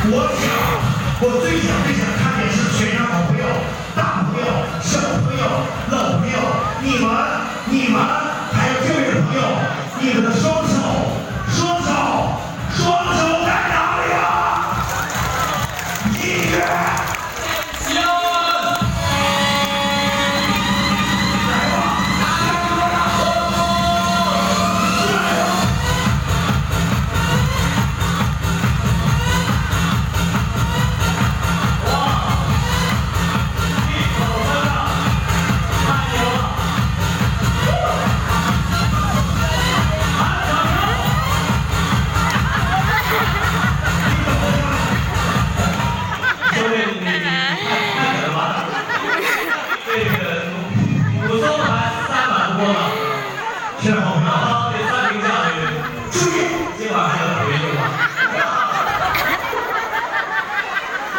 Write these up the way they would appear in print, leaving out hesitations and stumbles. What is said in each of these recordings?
我最想看见是全场好朋友、大朋友、小朋友、老朋友，你们还有这位朋友，你们的双手在哪里啊？音乐。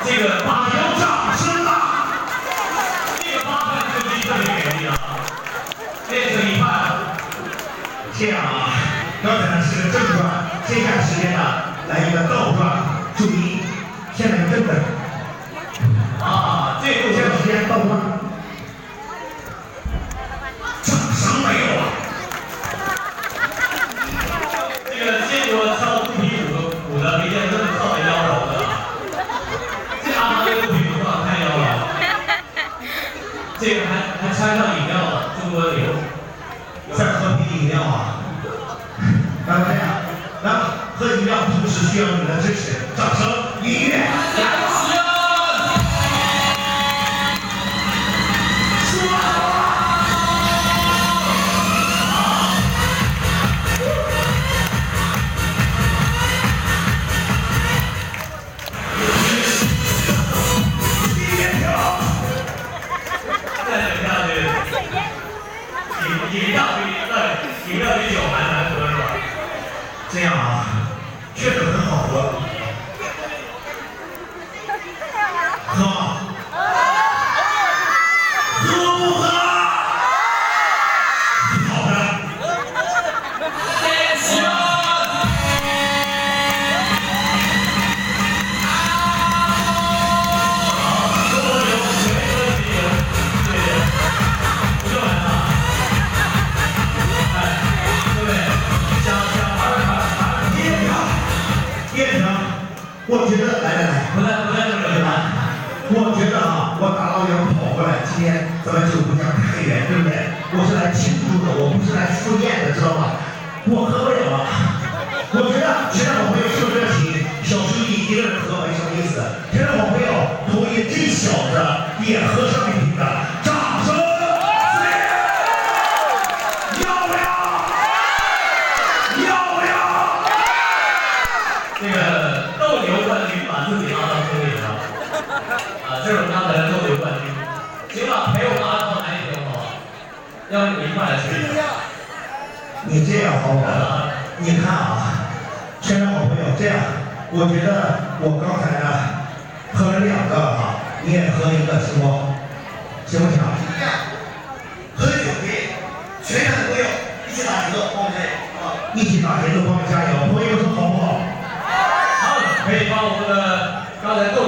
这个把有掌声啊！这个八分成绩特别给力啊！练成一半。这样啊，刚才呢是个正转，接下来时间呢来一个倒转。注意，现在正转。啊，这个时间倒转。掌声没有啊！这个见过跳肚皮舞的，没见这么跳的妖娆的。 这个还掺上饮料了，中国流，在喝瓶饮料啊！来这样，来喝饮料，同时需要你的支持，掌声，音乐，来！饮料比酒还难喝是吧？这样啊，确实很好喝。喝吗？喝不喝？好的。我觉得来，不来这个难。我觉得啊，我大老远跑过来，今天咱们九姑娘太远，对不对？我是来庆祝的，我不是来赴宴的，知道吗？我喝不了了。我觉得全场好朋友说热情，小兄弟一个人喝没什么意思。全场好朋友同意这小子也喝上一瓶的，掌声！要不要？这个。 斗牛冠军把自己拉到终点了，这是我们刚才的斗牛冠军。行了，陪我们阿涛来一瓶好不好？要不你们一块来吹一下？你这样好不好？你看啊，全场好朋友，这样，我觉得我刚才呢喝了2个啊，你也喝一个，行不？行不行？喝酒可以，全场的朋友一起打节奏，帮我加油啊！一起打节奏，帮我加油，朋友们说好不好？ 可以把我们的刚才斗